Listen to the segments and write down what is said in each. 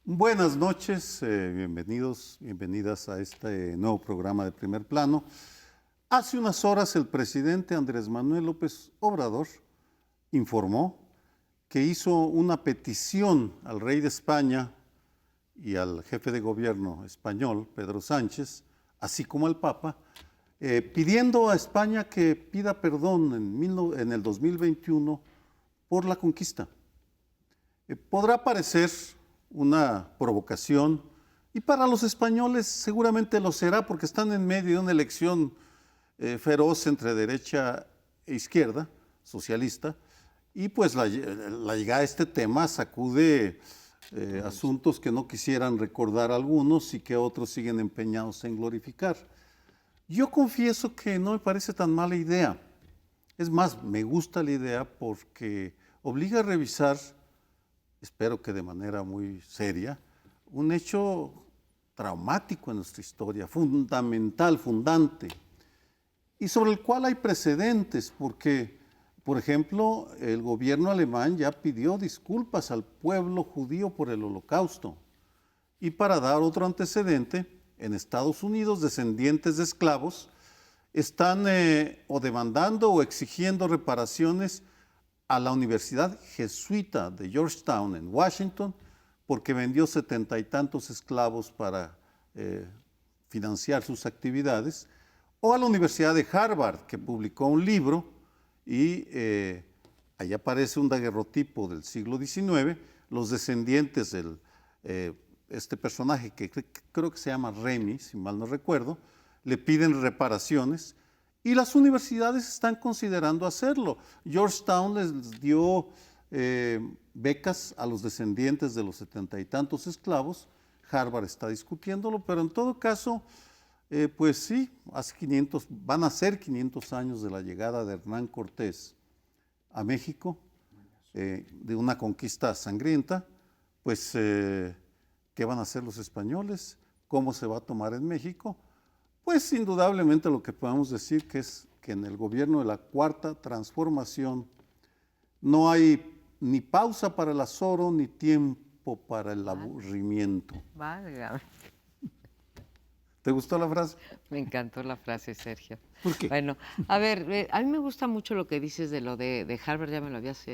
Buenas noches, bienvenidos, bienvenidas a este nuevo programa de Primer Plano. Hace unas horas el presidente Andrés Manuel López Obrador informó que hizo una petición al rey de España y al jefe de gobierno español, Pedro Sánchez, así como al Papa, pidiendo a España que pida perdón en el 2021 por la conquista. Podrá parecer una provocación, y para los españoles seguramente lo será porque están en medio de una elección feroz entre derecha e izquierda, socialista, y pues la llegada a este tema sacude asuntos que no quisieran recordar algunos y que otros siguen empeñados en glorificar. Yo confieso que no me parece tan mala idea. Es más, me gusta la idea porque obliga a revisar, espero que de manera muy seria, un hecho traumático en nuestra historia, fundamental, fundante, y sobre el cual hay precedentes, porque, por ejemplo, el gobierno alemán ya pidió disculpas al pueblo judío por el Holocausto. Y para dar otro antecedente, en Estados Unidos, descendientes de esclavos están o demandando o exigiendo reparaciones a la Universidad Jesuita de Georgetown en Washington porque vendió 70 y tantos esclavos para financiar sus actividades, o a la Universidad de Harvard, que publicó un libro y ahí aparece un daguerrotipo del siglo XIX, los descendientes de este personaje que creo que se llama Remy, si mal no recuerdo, le piden reparaciones. Y las universidades están considerando hacerlo. Georgetown les dio becas a los descendientes de los 70 y tantos esclavos. Harvard está discutiéndolo, pero en todo caso, pues sí, van a ser 500 años de la llegada de Hernán Cortés a México, de una conquista sangrienta. Pues, ¿qué van a hacer los españoles? ¿Cómo se va a tomar en México? Pues indudablemente lo que podemos decir que es que en el gobierno de la Cuarta Transformación no hay ni pausa para el azoro ni tiempo para el aburrimiento. Válgame. ¿Te gustó la frase? Me encantó la frase, Sergio. ¿Por qué? Bueno, a ver, a mí me gusta mucho lo que dices de lo de Harvard, ya me lo habías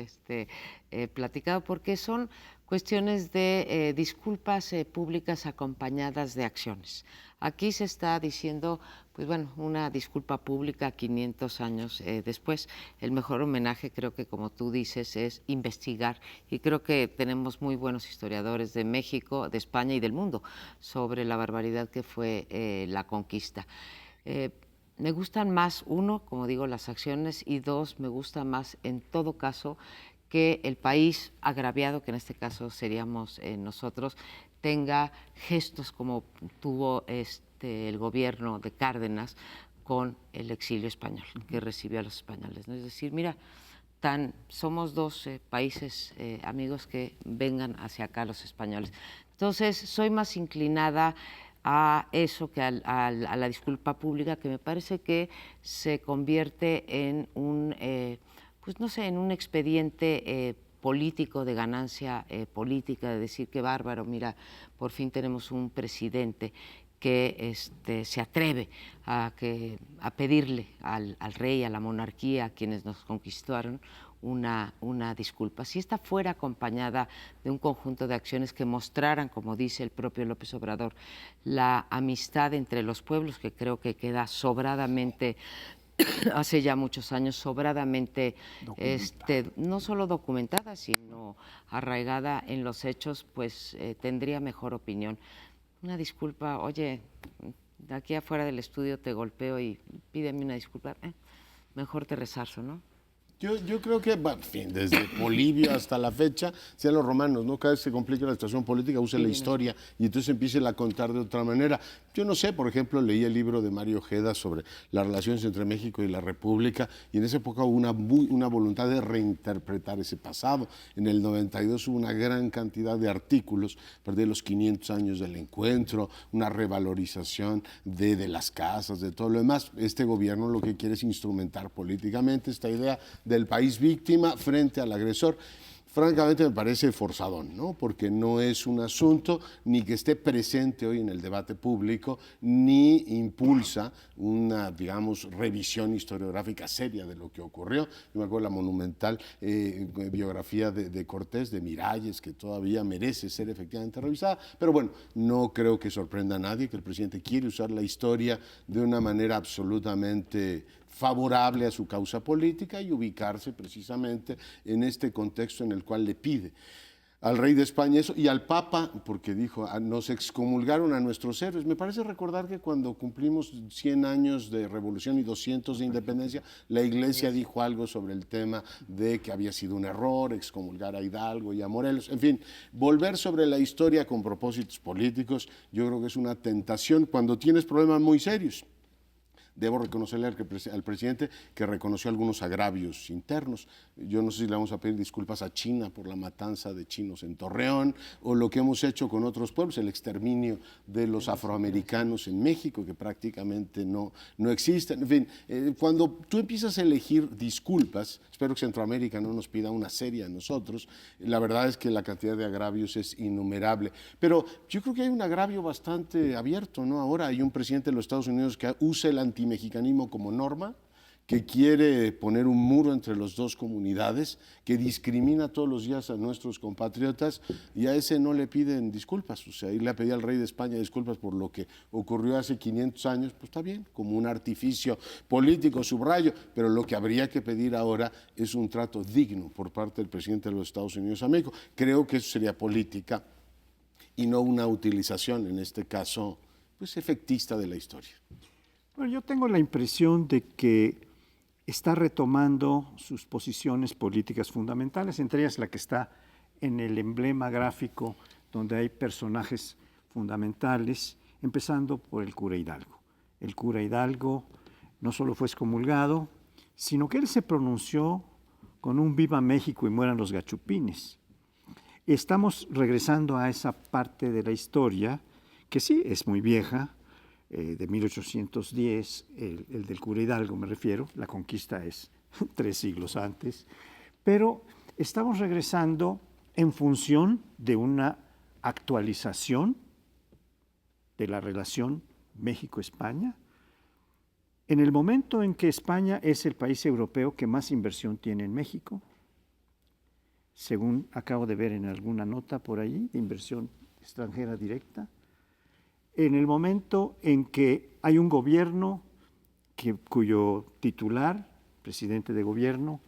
platicado, porque son cuestiones de disculpas públicas acompañadas de acciones. Aquí se está diciendo, pues bueno, una disculpa pública 500 años después. El mejor homenaje, creo que como tú dices, es investigar, y creo que tenemos muy buenos historiadores de México, de España y del mundo sobre la barbaridad que fue la conquista. Me gustan más, uno, como digo, las acciones, y dos, me gusta más en todo caso que el país agraviado, que en este caso seríamos nosotros, tenga gestos como tuvo el gobierno de Cárdenas con el exilio español, que recibió a los españoles, ¿no? Es decir, mira, somos dos países amigos, que vengan hacia acá los españoles. Entonces, soy más inclinada a eso que a la disculpa pública, que me parece que se convierte en un, pues no sé, en un expediente político, de ganancia política, de decir que bárbaro, mira, por fin tenemos un presidente que se atreve a pedirle al rey, a la monarquía, a quienes nos conquistaron, una disculpa. Si esta fuera acompañada de un conjunto de acciones que mostraran, como dice el propio López Obrador, la amistad entre los pueblos, que creo que queda sobradamente, hace ya muchos años, sobradamente, no solo documentada, sino arraigada en los hechos, pues tendría mejor opinión. Una disculpa, oye, de aquí afuera del estudio te golpeo y pídeme una disculpa, mejor te rezarzo, ¿no? Yo creo que, bueno, en fin, desde Polibio hasta la fecha, sean los romanos, ¿no? Cada vez que se complica la situación política, usa la historia y entonces empiecen a contar de otra manera. Yo no sé, por ejemplo, leí el libro de Mario Ojeda sobre las relaciones entre México y la República, y en esa época hubo una voluntad de reinterpretar ese pasado. En el 92 hubo una gran cantidad de artículos, de los 500 años del encuentro, una revalorización de las casas, de todo lo demás. Este gobierno lo que quiere es instrumentar políticamente esta idea del país víctima frente al agresor. francamente me parece forzadón, ¿no? Porque no es un asunto ni que esté presente hoy en el debate público, ni impulsa una, digamos, revisión historiográfica seria de lo que ocurrió. Yo me acuerdo la monumental biografía de Cortés, de Miralles, que todavía merece ser efectivamente revisada, pero bueno, no creo que sorprenda a nadie que el presidente quiere usar la historia de una manera absolutamente favorable a su causa política y ubicarse precisamente en este contexto en el cual le pide al rey de España eso y al Papa, porque dijo, nos excomulgaron a nuestros héroes. Me parece recordar que cuando cumplimos 100 años de revolución y 200 de independencia, la Iglesia dijo algo sobre el tema de que había sido un error excomulgar a Hidalgo y a Morelos. En fin, volver sobre la historia con propósitos políticos, yo creo que es una tentación cuando tienes problemas muy serios. Debo reconocerle al presidente que reconoció algunos agravios internos. Yo no sé si le vamos a pedir disculpas a China por la matanza de chinos en Torreón o lo que hemos hecho con otros pueblos, el exterminio de los afroamericanos en México, que prácticamente no existen. En fin, cuando tú empiezas a elegir disculpas, espero que Centroamérica no nos pida una serie a nosotros, la verdad es que la cantidad de agravios es innumerable. Pero yo creo que hay un agravio bastante abierto, ¿no? Ahora hay un presidente de los Estados Unidos que usa el antimexicanismo como norma, que quiere poner un muro entre las dos comunidades, que discrimina todos los días a nuestros compatriotas y a ese no le piden disculpas. O sea, él le pedía al rey de España disculpas por lo que ocurrió hace 500 años, pues está bien, como un artificio político, subrayo, pero lo que habría que pedir ahora es un trato digno por parte del presidente de los Estados Unidos a México. Creo que eso sería política y no una utilización, en este caso, pues efectista de la historia. Bueno, yo tengo la impresión de que está retomando sus posiciones políticas fundamentales, entre ellas la que está en el emblema gráfico donde hay personajes fundamentales, empezando por el cura Hidalgo. El cura Hidalgo no solo fue excomulgado, sino que él se pronunció con un viva México y mueran los gachupines. Estamos regresando a esa parte de la historia que sí es muy vieja, de 1810, el del cura Hidalgo me refiero, la conquista es 3 siglos antes, pero estamos regresando en función de una actualización de la relación México-España, en el momento en que España es el país europeo que más inversión tiene en México, según acabo de ver en alguna nota por ahí, de inversión extranjera directa, en el momento en que hay un gobierno cuyo titular, presidente de gobierno,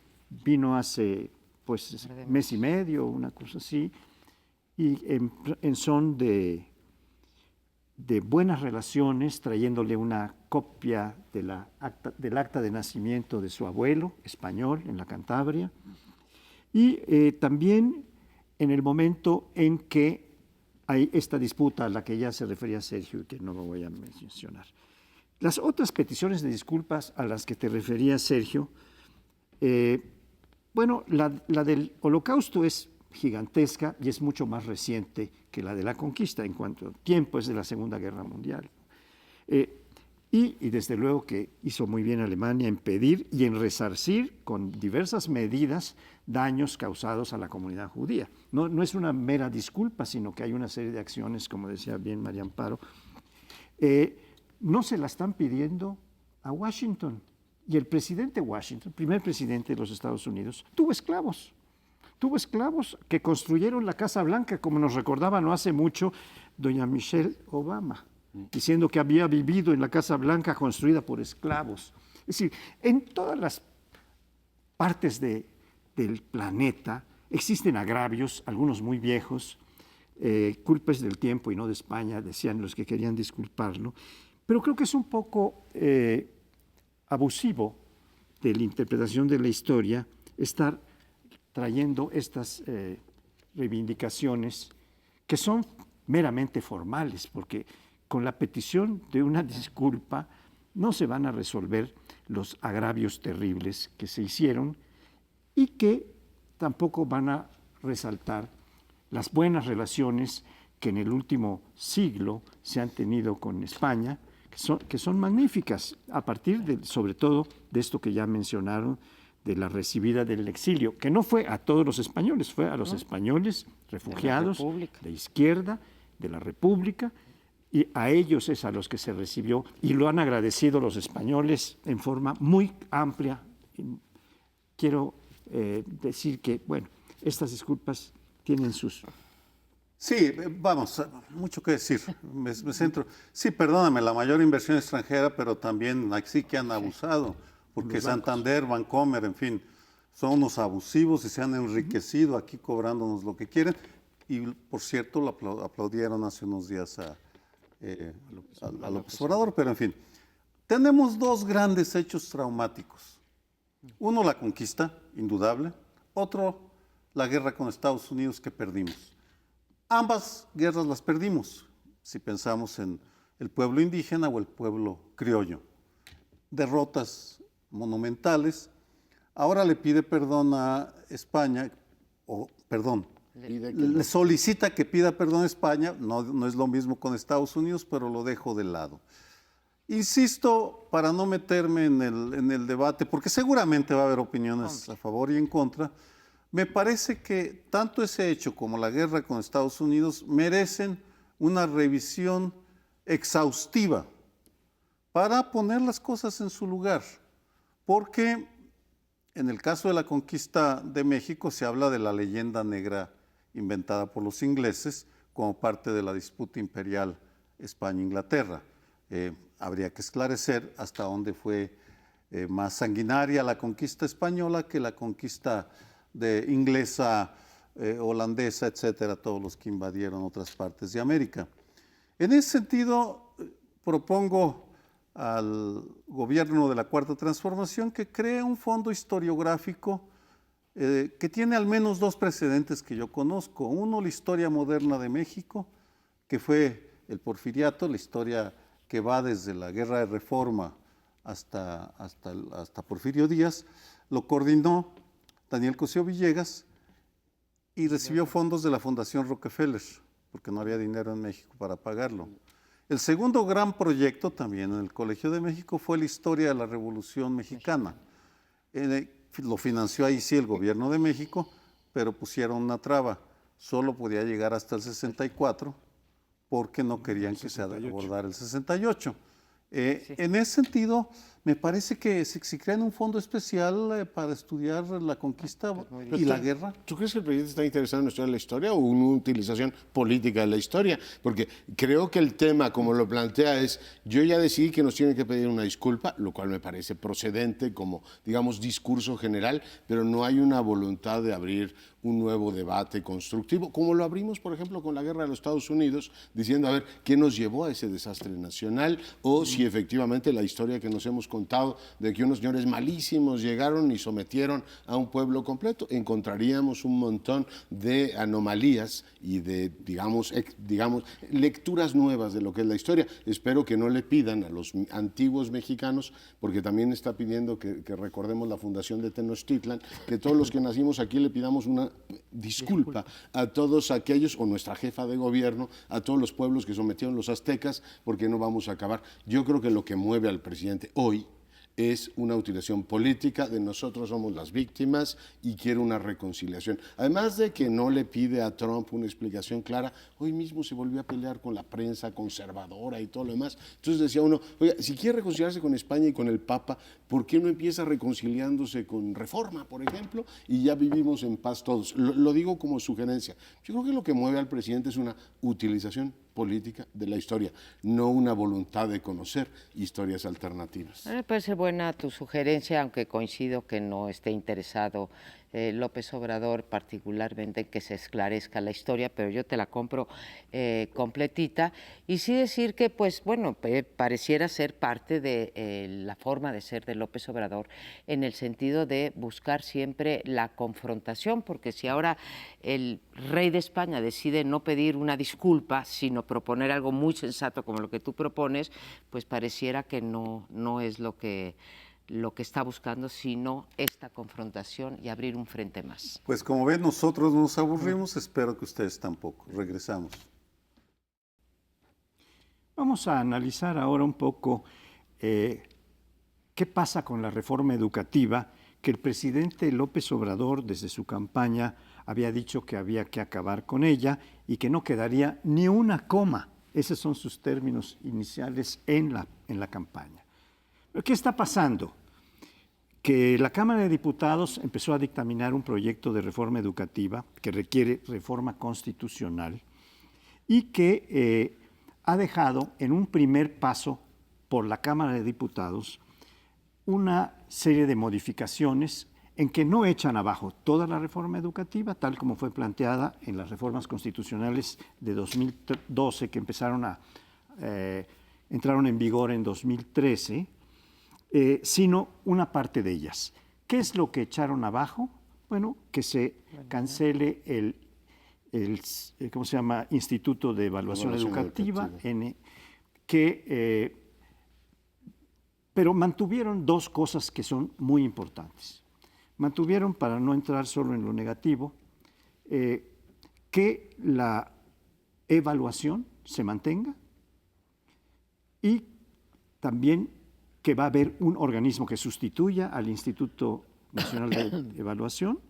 vino hace pues mes y medio, una cosa así, y en son de buenas relaciones, trayéndole una copia del acta de nacimiento de su abuelo, español, en la Cantabria, y también en el momento en que hay esta disputa a la que ya se refería Sergio y que no lo voy a mencionar. Las otras peticiones de disculpas a las que te refería Sergio, bueno, la del Holocausto es gigantesca y es mucho más reciente que la de la conquista en cuanto a tiempo, es de la Segunda Guerra Mundial. Y desde luego que hizo muy bien Alemania en pedir y en resarcir con diversas medidas daños causados a la comunidad judía. No es una mera disculpa, sino que hay una serie de acciones, como decía bien María Amparo. No se la están pidiendo a Washington. Y el presidente Washington, primer presidente de los Estados Unidos, tuvo esclavos. Tuvo esclavos que construyeron la Casa Blanca, como nos recordaba no hace mucho doña Michelle Obama, diciendo que había vivido en la Casa Blanca construida por esclavos. Es decir, en todas las partes del planeta existen agravios, algunos muy viejos, culpas del tiempo y no de España, decían los que querían disculparlo, pero creo que es un poco abusivo de la interpretación de la historia estar trayendo estas reivindicaciones que son meramente formales, porque con la petición de una disculpa no se van a resolver los agravios terribles que se hicieron y que tampoco van a resaltar las buenas relaciones que en el último siglo se han tenido con España, que son magníficas, a partir sobre todo de esto que ya mencionaron, de la recibida del exilio, que no fue a todos los españoles, fue a los españoles refugiados República. de izquierda, de la República, y a ellos es a los que se recibió, y lo han agradecido los españoles en forma muy amplia. Quiero decir que, bueno, estas disculpas tienen sus... Sí, vamos, mucho que decir. Me centro. Sí, perdóname, la mayor inversión extranjera, pero también sí que han abusado, porque Santander, Bancomer, en fin, son unos abusivos y se han enriquecido aquí cobrándonos lo que quieren. Y, por cierto, lo aplaudieron hace unos días a López Obrador, pero en fin. Tenemos dos grandes hechos traumáticos. Uno, la conquista, indudable. Otro, la guerra con Estados Unidos que perdimos. Ambas guerras las perdimos, si pensamos en el pueblo indígena o el pueblo criollo. Derrotas monumentales. Ahora le pide perdón a España, le solicita que pida perdón a España, no es lo mismo con Estados Unidos, pero lo dejo de lado. Insisto, para no meterme en el debate, porque seguramente va a haber opiniones a favor y en contra, me parece que tanto ese hecho como la guerra con Estados Unidos merecen una revisión exhaustiva para poner las cosas en su lugar. Porque en el caso de la conquista de México se habla de la leyenda negra inventada por los ingleses como parte de la disputa imperial España-Inglaterra. Habría que esclarecer hasta dónde fue más sanguinaria la conquista española que la conquista inglesa, holandesa, etcétera, todos los que invadieron otras partes de América. En ese sentido, propongo al gobierno de la Cuarta Transformación que cree un fondo historiográfico que tiene al menos dos precedentes que yo conozco. Uno, la historia moderna de México, que fue el Porfiriato, la historia que va desde la Guerra de Reforma hasta Porfirio Díaz. Lo coordinó Daniel Cosío Villegas y recibió fondos de la Fundación Rockefeller, porque no había dinero en México para pagarlo. El segundo gran proyecto, también en el Colegio de México, fue la historia de la Revolución Mexicana. Lo financió ahí sí el gobierno de México, pero pusieron una traba. Solo podía llegar hasta el 64, porque no querían que se abordara el 68. En ese sentido, me parece que si crean un fondo especial para estudiar la conquista y la guerra. ¿Tú crees que el presidente está interesado en estudiar la historia o en una utilización política de la historia? Porque creo que el tema, como lo plantea, es: yo ya decidí que nos tienen que pedir una disculpa, lo cual me parece procedente como, digamos, discurso general, pero no hay una voluntad de abrir un nuevo debate constructivo, como lo abrimos, por ejemplo, con la guerra de los Estados Unidos, diciendo, a ver, ¿qué nos llevó a ese desastre nacional? O si efectivamente la historia que nos hemos contado de que unos señores malísimos llegaron y sometieron a un pueblo completo, encontraríamos un montón de anomalías y de, digamos, lecturas nuevas de lo que es la historia. Espero que no le pidan a los antiguos mexicanos, porque también está pidiendo que recordemos la fundación de Tenochtitlan, que todos los que nacimos aquí le pidamos una disculpa a todos aquellos, o nuestra jefa de gobierno, a todos los pueblos que sometieron los aztecas, porque no vamos a acabar. Yo creo que lo que mueve al presidente hoy es una utilización política de nosotros somos las víctimas y quiere una reconciliación. Además de que no le pide a Trump una explicación clara, hoy mismo se volvió a pelear con la prensa conservadora y todo lo demás. Entonces decía uno, oiga, si quiere reconciliarse con España y con el Papa, ¿por qué no empieza reconciliándose con Reforma, por ejemplo? Y ya vivimos en paz todos. Lo digo como sugerencia. Yo creo que lo que mueve al presidente es una utilización política de la historia, no una voluntad de conocer historias alternativas. Me parece buena tu sugerencia, aunque coincido que no esté interesado López Obrador particularmente en que se esclarezca la historia, pero yo te la compro completita. Y sí decir que, pues bueno, pareciera ser parte de la forma de ser de López Obrador en el sentido de buscar siempre la confrontación, porque si ahora el rey de España decide no pedir una disculpa, sino proponer algo muy sensato como lo que tú propones, pues pareciera que no es lo que está buscando, sino esta confrontación y abrir un frente más. Pues como ven, nosotros nos aburrimos, espero que ustedes tampoco. Regresamos. Vamos a analizar ahora un poco qué pasa con la reforma educativa que el presidente López Obrador, desde su campaña, había dicho que había que acabar con ella y que no quedaría ni una coma. Esos son sus términos iniciales en la campaña. ¿Pero qué está pasando? Que la Cámara de Diputados empezó a dictaminar un proyecto de reforma educativa que requiere reforma constitucional y que ha dejado en un primer paso por la Cámara de Diputados una serie de modificaciones en que no echan abajo toda la reforma educativa, tal como fue planteada en las reformas constitucionales de 2012, que entraron en vigor en 2013, sino una parte de ellas. ¿Qué es lo que echaron abajo? Bueno, que se cancele el ¿cómo se llama? Instituto de Evaluación Educativa, pero mantuvieron dos cosas que son muy importantes. Mantuvieron, para no entrar solo en lo negativo, que la evaluación se mantenga y también que va a haber un organismo que sustituya al Instituto Nacional de Evaluación,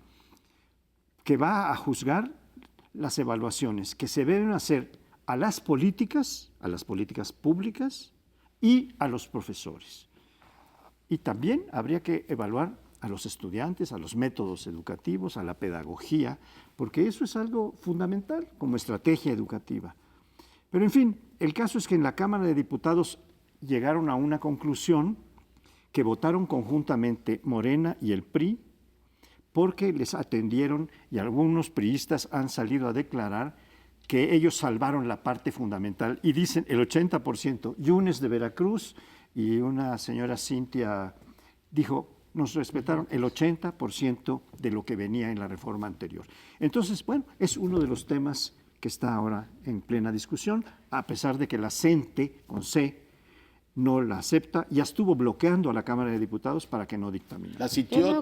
que va a juzgar las evaluaciones que se deben hacer a las políticas públicas y a los profesores. Y también habría que evaluar a los estudiantes, a los métodos educativos, a la pedagogía, porque eso es algo fundamental como estrategia educativa. Pero en fin, el caso es que en la Cámara de Diputados llegaron a una conclusión que votaron conjuntamente Morena y el PRI, porque les atendieron y algunos priistas han salido a declarar que ellos salvaron la parte fundamental y dicen el 80%. Yunes de Veracruz y una señora Cintia dijo, nos respetaron el 80% de lo que venía en la reforma anterior. Entonces, bueno, es uno de los temas que está ahora en plena discusión, a pesar de que la CENTE, con C, no la acepta, ya estuvo bloqueando a la Cámara de Diputados para que no dictamine. La sitió, No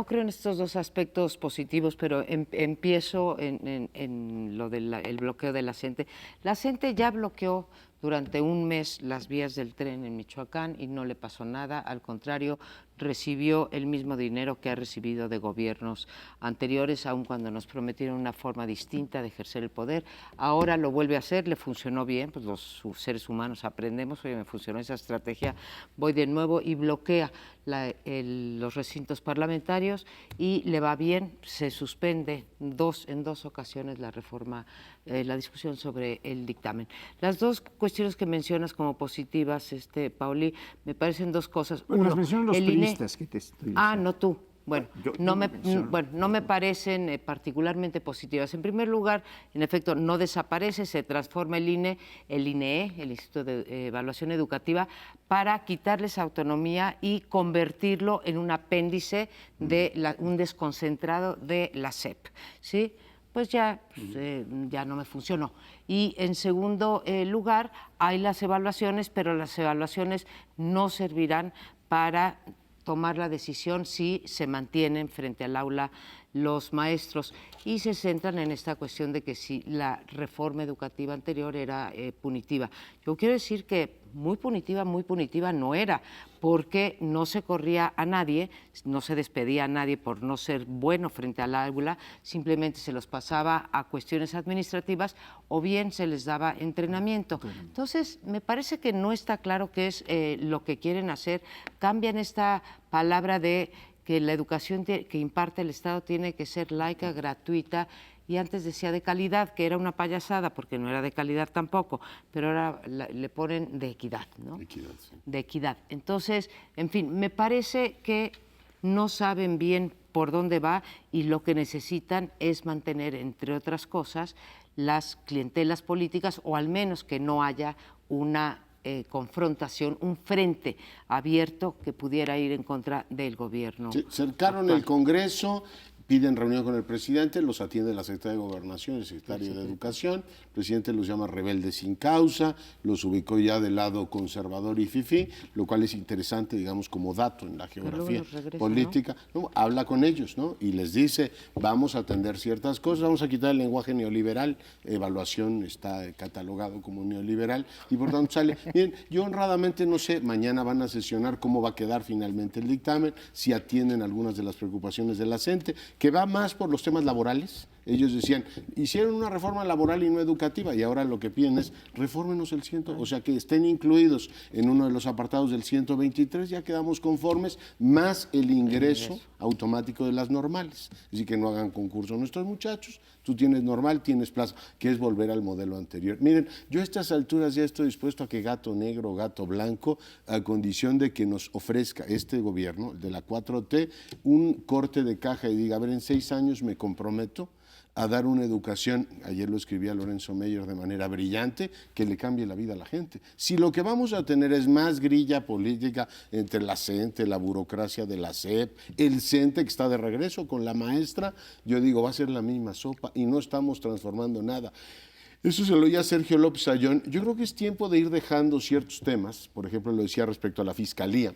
creo en estos dos aspectos positivos, pero empiezo en lo del bloqueo de la CENTE. La CENTE ya bloqueó durante un mes las vías del tren en Michoacán y no le pasó nada, al contrario, recibió el mismo dinero que ha recibido de gobiernos anteriores, aun cuando nos prometieron una forma distinta de ejercer el poder. Ahora lo vuelve a hacer, le funcionó bien, pues los seres humanos aprendemos, oye, me funcionó esa estrategia, voy de nuevo y bloquea los recintos parlamentarios y le va bien, se suspende en dos ocasiones la reforma, la discusión sobre el dictamen. Las dos cuestiones que mencionas como positivas, Pauli, me parecen dos cosas. Bueno, Uno, las mencionan los priistas que te estoy diciendo. no tú. Bueno, no me parecen particularmente positivas. En primer lugar, en efecto, no desaparece, se transforma el INE, el Instituto de Evaluación Educativa, para quitarles autonomía y convertirlo en un apéndice un desconcentrado de la SEP, ¿sí? Pues ya no me funcionó. Y en segundo lugar, hay las evaluaciones, pero las evaluaciones no servirán para tomar la decisión si se mantienen frente al aula los maestros y se centran en esta cuestión de que si la reforma educativa anterior era punitiva. Yo quiero decir que muy punitiva no era, porque no se corría a nadie, no se despedía a nadie por no ser bueno frente al aula, simplemente se los pasaba a cuestiones administrativas o bien se les daba entrenamiento. Entonces, me parece que no está claro qué es lo que quieren hacer. Cambian esta palabra de que la educación que imparte el Estado tiene que ser laica, gratuita, y antes decía de calidad, que era una payasada, porque no era de calidad tampoco, pero ahora le ponen de equidad, ¿no? Equidad, sí. De equidad. Entonces, en fin, me parece que no saben bien por dónde va y lo que necesitan es mantener, entre otras cosas, las clientelas políticas, o al menos que no haya una confrontación, un frente abierto que pudiera ir en contra del gobierno. Cercaron el Congreso, piden reunión con el presidente, los atiende la secretaria de Gobernación, el secretario de Educación, el presidente los llama rebeldes sin causa, los ubicó ya del lado conservador y fifí, lo cual es interesante, digamos, como dato en la geografía los regresa, política. ¿No? Habla con ellos, ¿no? Y les dice, vamos a atender ciertas cosas, vamos a quitar el lenguaje neoliberal, evaluación está catalogado como neoliberal, y por tanto sale. Bien, yo honradamente no sé, mañana van a sesionar cómo va a quedar finalmente el dictamen, si atienden algunas de las preocupaciones de la gente, que va más por los temas laborales. Ellos decían, hicieron una reforma laboral y no educativa, y ahora lo que piden es, refórmenos el 100, o sea, que estén incluidos en uno de los apartados del 123, ya quedamos conformes, más el ingreso automático de las normales. Así que no hagan concurso nuestros muchachos, tú tienes normal, tienes plaza, que es volver al modelo anterior. Miren, yo a estas alturas ya estoy dispuesto a que gato negro o gato blanco, a condición de que nos ofrezca este gobierno, de la 4T, un corte de caja y diga, a ver, en 6 años me comprometo a dar una educación, ayer lo escribía Lorenzo Meyer de manera brillante, que le cambie la vida a la gente. Si lo que vamos a tener es más grilla política entre la CENTE, la burocracia de la SEP, el CENTE que está de regreso con la maestra, yo digo, va a ser la misma sopa y no estamos transformando nada. Eso se lo oía Sergio López Ayllón. Yo creo que es tiempo de ir dejando ciertos temas, por ejemplo, lo decía respecto a la fiscalía.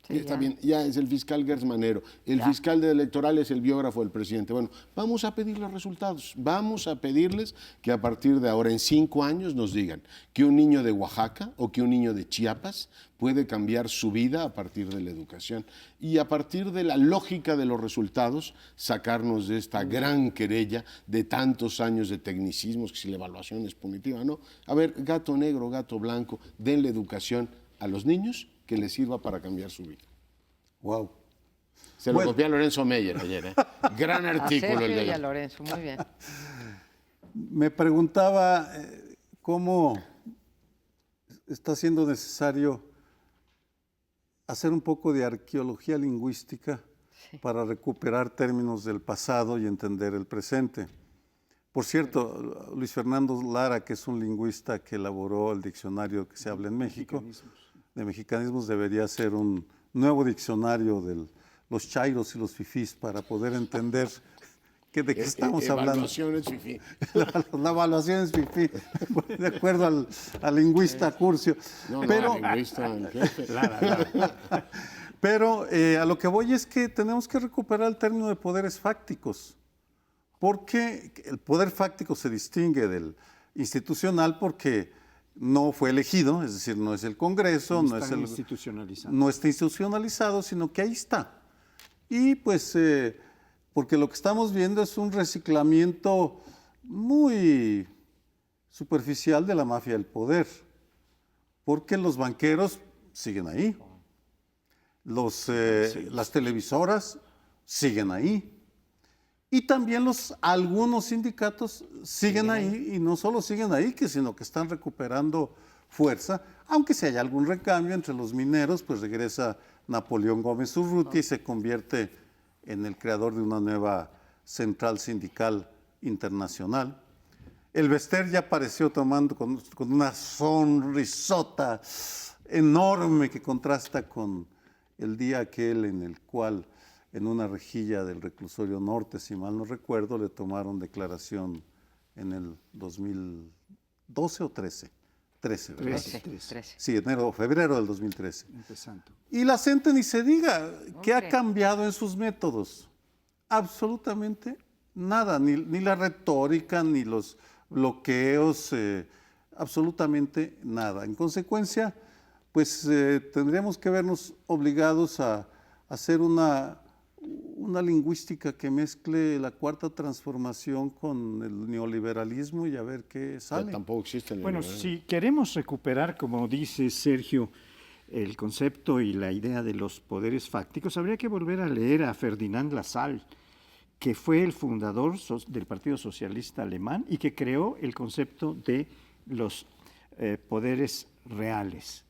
Sí, Está ya. bien, ya es el fiscal Gersmanero, el fiscal de electoral es el biógrafo del presidente. Bueno, vamos a pedir los resultados, vamos a pedirles que a partir de ahora, en 5 años, nos digan que un niño de Oaxaca o que un niño de Chiapas puede cambiar su vida a partir de la educación y a partir de la lógica de los resultados, sacarnos de esta gran querella de tantos años de tecnicismos, que si la evaluación es punitiva, no. A ver, gato negro, gato blanco, denle educación a los niños que les sirva para cambiar su vida. Wow. Se lo Bueno. copié a Lorenzo Meyer ayer, ¿eh? Gran A artículo el Sergio de y a ayer. Lorenzo, muy bien. Me preguntaba cómo está siendo necesario hacer un poco de arqueología lingüística para recuperar términos del pasado y entender el presente. Por cierto, Luis Fernando Lara, que es un lingüista que elaboró el diccionario que se habla en México, de mexicanismos, debería ser un nuevo diccionario de los chairos y los fifís para poder entender de qué estamos hablando. Evaluaciones, fifí. La evaluación es fifí, de acuerdo al lingüista Curcio. No, pero lingüista, el jefe. pero a lo que voy es que tenemos que recuperar el término de poderes fácticos, porque el poder fáctico se distingue del institucional porque no fue elegido, es decir, no es el Congreso, no es el institucionalizado. no está institucionalizado, sino que ahí está. Y pues, porque lo que estamos viendo es un reciclamiento muy superficial de la mafia del poder, porque los banqueros siguen ahí, las televisoras siguen ahí, y también algunos sindicatos siguen ahí, y no solo siguen ahí, sino que están recuperando fuerza, aunque si hay algún recambio entre los mineros, pues regresa Napoleón Gómez Urrutia y se convierte en el creador de una nueva central sindical internacional. El Bester ya apareció tomando con una sonrisota enorme que contrasta con el día aquel en el cual en una rejilla del reclusorio norte, si mal no recuerdo, le tomaron declaración en el 2012 o 13. 13, ¿verdad? 13. Sí, enero o febrero del 2013. Empezando. Y la gente ni se diga, ¿qué ha Hombre. cambiado en sus métodos? Absolutamente nada, ni la retórica, ni los bloqueos, absolutamente nada. En consecuencia, pues tendríamos que vernos obligados a hacer una lingüística que mezcle la cuarta transformación con el neoliberalismo y a ver qué sale. Tampoco existe el Bueno, liberalismo. si queremos recuperar, como dice Sergio, el concepto y la idea de los poderes fácticos, habría que volver a leer a Ferdinand Lassalle, que fue el fundador del Partido Socialista Alemán y que creó el concepto de los poderes reales,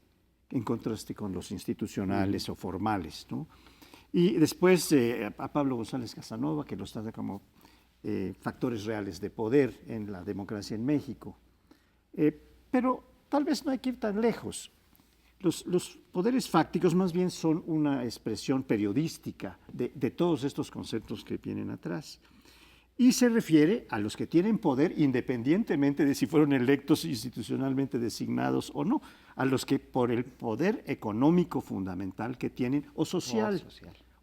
en contraste con los institucionales o formales, ¿no? Y después a Pablo González Casanova, que los trata como factores reales de poder en la democracia en México. Pero tal vez no hay que ir tan lejos. Los poderes fácticos más bien son una expresión periodística de todos estos conceptos que vienen atrás. Y se refiere a los que tienen poder independientemente de si fueron electos institucionalmente designados o no, a los que por el poder económico fundamental que tienen o social,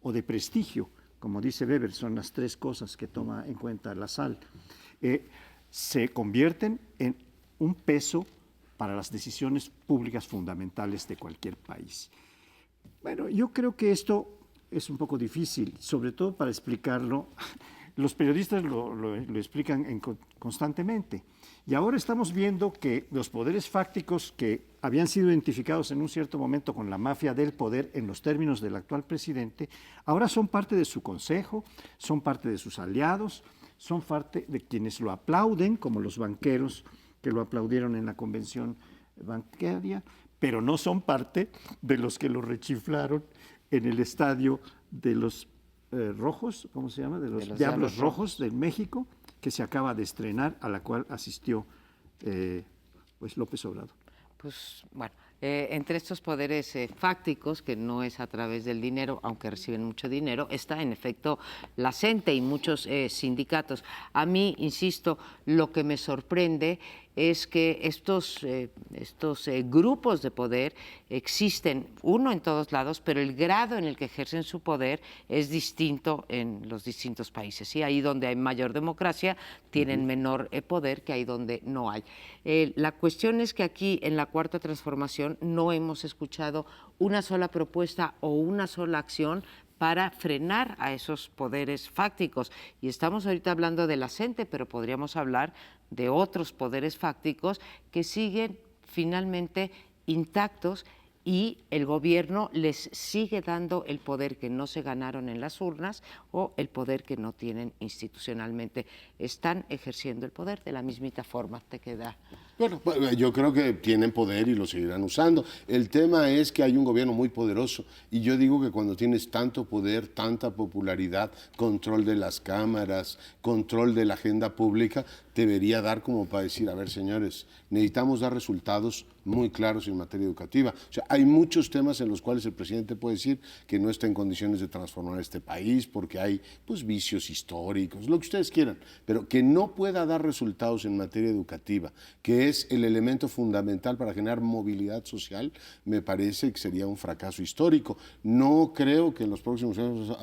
o de prestigio, como dice Weber, son las tres cosas que toma en cuenta Lassalle, se convierten en un peso para las decisiones públicas fundamentales de cualquier país. Bueno, yo creo que esto es un poco difícil, sobre todo para explicarlo. Los periodistas lo explican constantemente. Y ahora estamos viendo que los poderes fácticos que habían sido identificados en un cierto momento con la mafia del poder en los términos del actual presidente, ahora son parte de su consejo, son parte de sus aliados, son parte de quienes lo aplauden, como los banqueros que lo aplaudieron en la convención bancaria, pero no son parte de los que lo rechiflaron en el estadio de los rojos, ¿cómo se llama? De los Diablos Rojos de México, que se acaba de estrenar, a la cual asistió pues López Obrador. Pues bueno, entre estos poderes fácticos, que no es a través del dinero, aunque reciben mucho dinero, está en efecto la CENTE y muchos sindicatos. A mí, insisto, lo que me sorprende es que estos grupos de poder existen, uno en todos lados, pero el grado en el que ejercen su poder es distinto en los distintos países. ¿Sí? Ahí donde hay mayor democracia tienen menor poder que ahí donde no hay. La cuestión es que aquí en la Cuarta Transformación no hemos escuchado una sola propuesta o una sola acción para frenar a esos poderes fácticos. Y estamos ahorita hablando de la CENTE, pero podríamos hablar de otros poderes fácticos que siguen finalmente intactos y el gobierno les sigue dando el poder que no se ganaron en las urnas o el poder que no tienen institucionalmente. Están ejerciendo el poder de la mismita forma. Te queda. Bueno, yo creo que tienen poder y lo seguirán usando. El tema es que hay un gobierno muy poderoso y yo digo que cuando tienes tanto poder, tanta popularidad, control de las cámaras, control de la agenda pública, debería dar como para decir, a ver señores, necesitamos dar resultados muy claros en materia educativa. O sea, hay muchos temas en los cuales el presidente puede decir que no está en condiciones de transformar este país porque hay pues vicios históricos, lo que ustedes quieran, pero que no pueda dar resultados en materia educativa, que es el elemento fundamental para generar movilidad social, me parece que sería un fracaso histórico. No creo que en los próximos años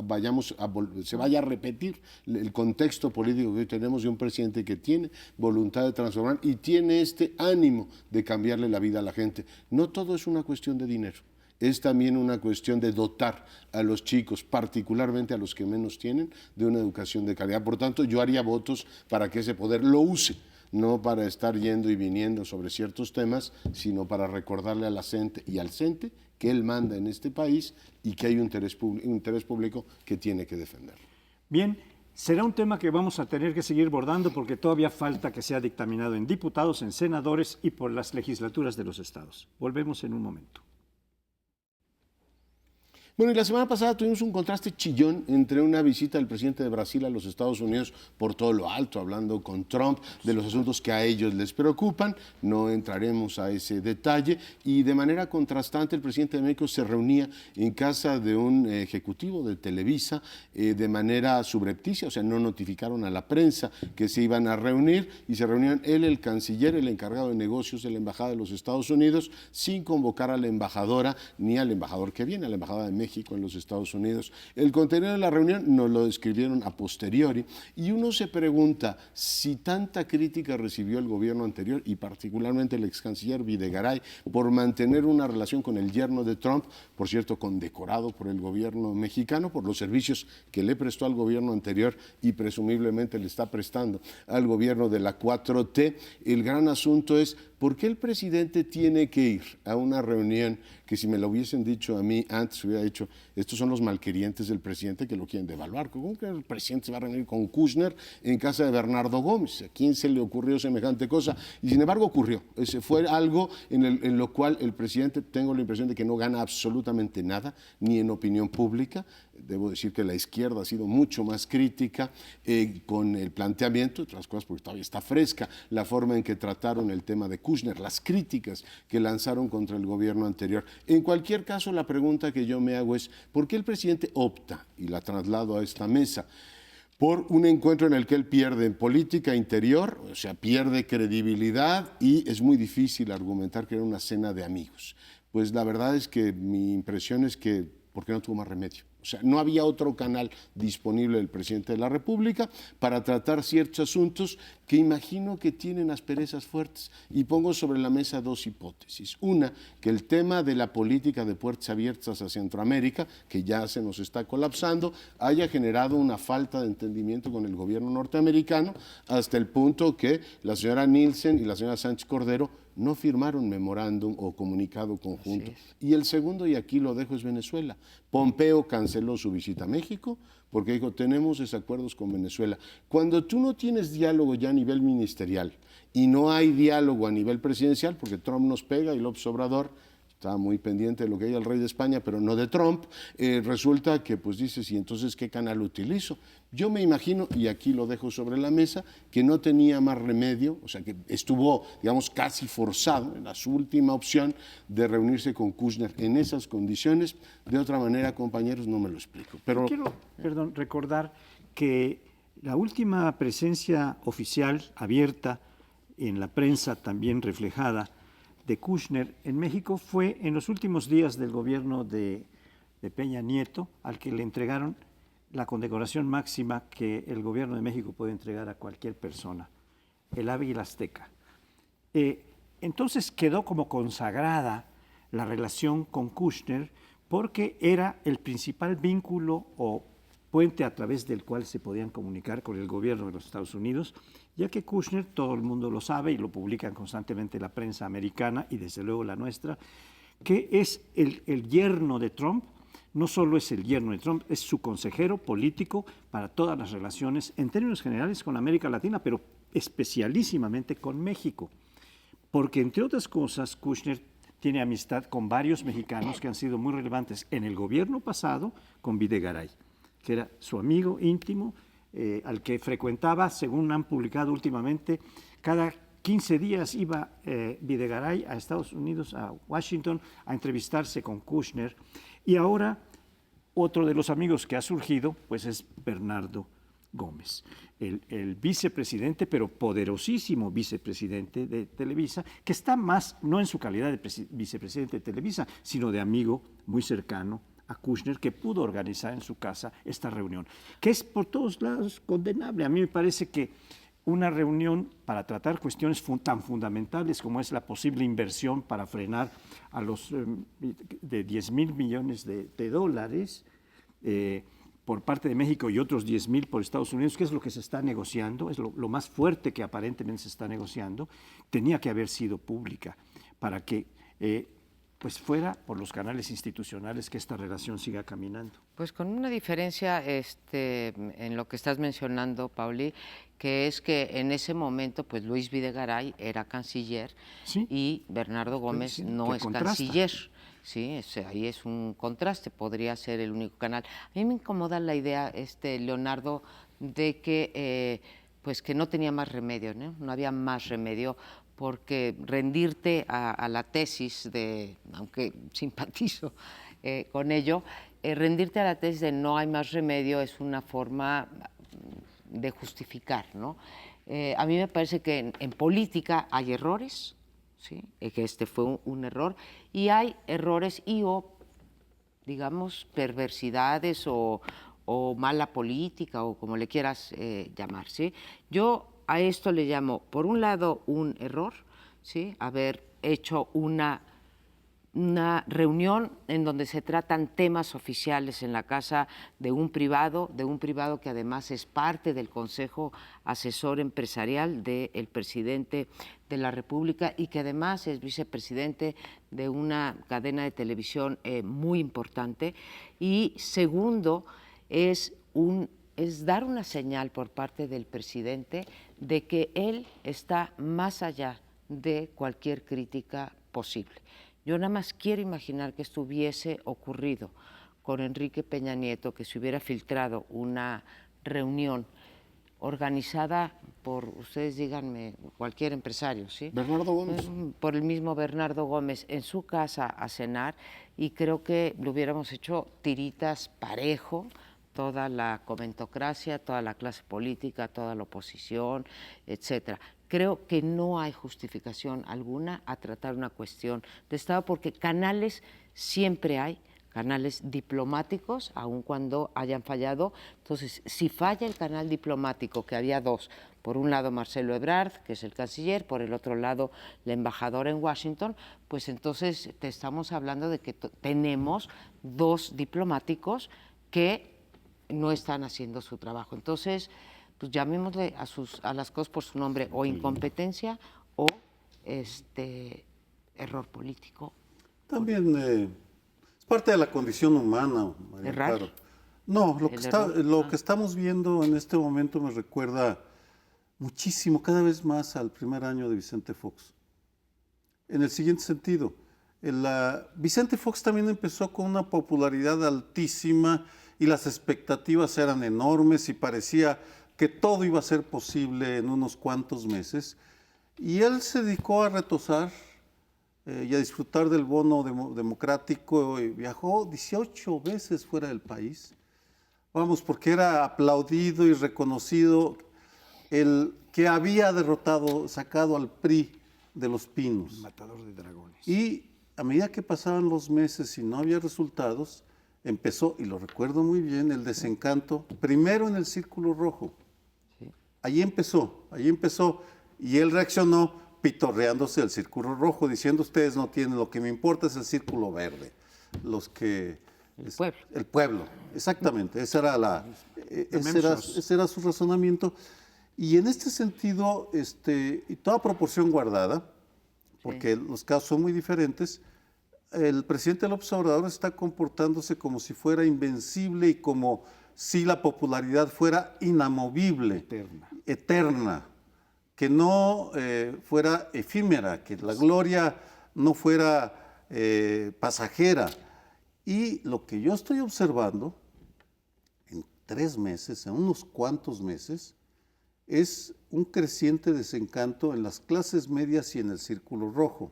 se vaya a repetir el contexto político que hoy tenemos de un presidente que tiene voluntad de transformar y tiene este ánimo de cambiarle la vida a la gente. No todo es una cuestión de dinero. Es también una cuestión de dotar a los chicos, particularmente a los que menos tienen, de una educación de calidad. Por tanto, yo haría votos para que ese poder lo use, no para estar yendo y viniendo sobre ciertos temas, sino para recordarle a la CENTE y al CENTE que él manda en este país y que hay un interés público que tiene que defender. Bien, será un tema que vamos a tener que seguir bordando porque todavía falta que sea dictaminado en diputados, en senadores y por las legislaturas de los estados. Volvemos en un momento. Bueno, y la semana pasada tuvimos un contraste chillón entre una visita del presidente de Brasil a los Estados Unidos por todo lo alto, hablando con Trump de los asuntos que a ellos les preocupan, no entraremos a ese detalle, y de manera contrastante el presidente de México se reunía en casa de un ejecutivo de Televisa de manera subrepticia, o sea, no notificaron a la prensa que se iban a reunir y se reunían él, el canciller, el encargado de negocios de la Embajada de los Estados Unidos, sin convocar a la embajadora ni al embajador que viene, a la Embajada de México en los Estados Unidos. El contenido de la reunión nos lo describieron a posteriori y uno se pregunta si tanta crítica recibió el gobierno anterior y particularmente el ex canciller Videgaray por mantener una relación con el yerno de Trump, por cierto condecorado por el gobierno mexicano por los servicios que le prestó al gobierno anterior y presumiblemente le está prestando al gobierno de la 4T. El gran asunto es ¿por qué el presidente tiene que ir a una reunión que si me lo hubiesen dicho a mí antes hubiera dicho, estos son los malquerientes del presidente que lo quieren devaluar? ¿Cómo que el presidente se va a reunir con Kushner en casa de Bernardo Gómez? ¿A quién se le ocurrió semejante cosa? Y sin embargo ocurrió. Ese fue algo en lo cual el presidente, tengo la impresión de que no gana absolutamente nada, ni en opinión pública. Debo decir que la izquierda ha sido mucho más crítica con el planteamiento, otras cosas porque todavía está fresca la forma en que trataron el tema de Kushner, Kushner, las críticas que lanzaron contra el gobierno anterior. En cualquier caso, la pregunta que yo me hago es, ¿por qué el presidente opta, y la traslado a esta mesa, por un encuentro en el que él pierde en política interior, o sea, pierde credibilidad y es muy difícil argumentar que era una cena de amigos? Pues la verdad es que mi impresión es que, ¿por qué no tuvo más remedio? O sea, no había otro canal disponible del presidente de la República para tratar ciertos asuntos que imagino que tienen asperezas fuertes. Y pongo sobre la mesa dos hipótesis. Una, que el tema de la política de puertas abiertas a Centroamérica, que ya se nos está colapsando, haya generado una falta de entendimiento con el gobierno norteamericano, hasta el punto que la señora Nielsen y la señora Sánchez Cordero no firmaron memorándum o comunicado conjunto. Y el segundo, y aquí lo dejo, es Venezuela. Pompeo canceló su visita a México porque dijo, tenemos desacuerdos con Venezuela. Cuando tú no tienes diálogo ya a nivel ministerial y no hay diálogo a nivel presidencial, porque Trump nos pega y López Obrador está muy pendiente de lo que hay el rey de España, pero no de Trump, resulta que pues dices, ¿y entonces qué canal utilizo? Yo me imagino, y aquí lo dejo sobre la mesa, que no tenía más remedio, o sea que estuvo, digamos, casi forzado en su última opción de reunirse con Kushner en esas condiciones. De otra manera, compañeros, no me lo explico. Pero Quiero, recordar que la última presencia oficial abierta en la prensa, también reflejada, de Kushner en México fue en los últimos días del gobierno de Peña Nieto, al que le entregaron la condecoración máxima que el gobierno de México puede entregar a cualquier persona, el Águila Azteca. Entonces quedó como consagrada la relación con Kushner porque era el principal vínculo o puente a través del cual se podían comunicar con el gobierno de los Estados Unidos, ya que Kushner, todo el mundo lo sabe y lo publican constantemente la prensa americana y desde luego la nuestra, que es el yerno de Trump. No solo es el yerno de Trump, es su consejero político para todas las relaciones, en términos generales, con América Latina, pero especialísimamente con México. Porque, entre otras cosas, Kushner tiene amistad con varios mexicanos que han sido muy relevantes en el gobierno pasado, con Videgaray, que era su amigo íntimo, al que frecuentaba, según han publicado últimamente, cada 15 días iba Videgaray a Estados Unidos, a Washington, a entrevistarse con Kushner. Y ahora otro de los amigos que ha surgido pues es Bernardo Gómez, el vicepresidente, pero poderosísimo vicepresidente de Televisa, que está más, no en su calidad de vicepresidente de Televisa, sino de amigo muy cercano a Kushner, que pudo organizar en su casa esta reunión, que es por todos lados condenable. A mí me parece que una reunión para tratar cuestiones tan fundamentales como es la posible inversión para frenar a los de 10,000 millones de dólares por parte de México y otros 10,000 por Estados Unidos, que es lo que se está negociando, es lo más fuerte que aparentemente se está negociando, tenía que haber sido pública para que pues fuera por los canales institucionales que esta relación siga caminando. Pues con una diferencia en lo que estás mencionando, Pauli, que es que en ese momento pues Luis Videgaray era canciller, ¿sí? Y Bernardo Gómez no es canciller. Sí, ahí es un contraste, podría ser el único canal. A mí me incomoda la idea, Leonardo, de que pues que no tenía más remedio, ¿no? No había más remedio, porque rendirte a la tesis de, aunque simpatizo con ello, rendirte a la tesis de no hay más remedio es una forma de justificar, ¿no? A mí me parece que en política hay errores, ¿sí? Que este fue un error, y hay errores o, digamos, perversidades o mala política o como le quieras llamar, ¿sí? Yo a esto le llamo, por un lado, un error, ¿sí? Haber hecho una reunión en donde se tratan temas oficiales en la casa de un privado que además es parte del Consejo Asesor Empresarial del presidente de la República y que además es vicepresidente de una cadena de televisión muy importante. Y segundo, es dar una señal por parte del presidente de que él está más allá de cualquier crítica posible. Yo nada más quiero imaginar que esto hubiese ocurrido con Enrique Peña Nieto, que se hubiera filtrado una reunión organizada por, ustedes díganme, cualquier empresario, ¿sí? Bernardo Gómez. Por el mismo Bernardo Gómez en su casa a cenar, y creo que lo hubiéramos hecho tiritas parejo, toda la comentocracia, toda la clase política, toda la oposición, etcétera. Creo que no hay justificación alguna a tratar una cuestión de Estado, porque canales siempre hay, canales diplomáticos, aun cuando hayan fallado. Entonces, si falla el canal diplomático, que había dos, por un lado Marcelo Ebrard, que es el canciller, por el otro lado la embajadora en Washington, pues entonces te estamos hablando de que tenemos dos diplomáticos que no están haciendo su trabajo. Entonces, pues llamémosle a las cosas por su nombre, o incompetencia o error político. También es parte de la condición humana, María ¿Errar? Amparo. No, lo que estamos viendo en este momento me recuerda muchísimo, cada vez más, al primer año de Vicente Fox. En el siguiente sentido, Vicente Fox también empezó con una popularidad altísima y las expectativas eran enormes y parecía que todo iba a ser posible en unos cuantos meses. Y él se dedicó a retosar y a disfrutar del bono democrático, y viajó 18 veces fuera del país. Vamos, porque era aplaudido y reconocido el que había sacado al PRI de los Pinos. Matador de dragones. Y a medida que pasaban los meses y no había resultados, empezó, y lo recuerdo muy bien, el desencanto, primero en el Círculo Rojo. Sí. Allí empezó, y él reaccionó pitorreándose el Círculo Rojo, diciendo: ustedes no tienen, lo que me importa es el Círculo Verde. El pueblo. El pueblo, exactamente, ese era su razonamiento. Y en este sentido, y toda proporción guardada, porque los casos son muy diferentes, el presidente López Obrador está comportándose como si fuera invencible y como si la popularidad fuera inamovible, eterna, que no fuera efímera, que la gloria no fuera pasajera. Y lo que yo estoy observando en 3 meses, en unos cuantos meses, es un creciente desencanto en las clases medias y en el Círculo Rojo.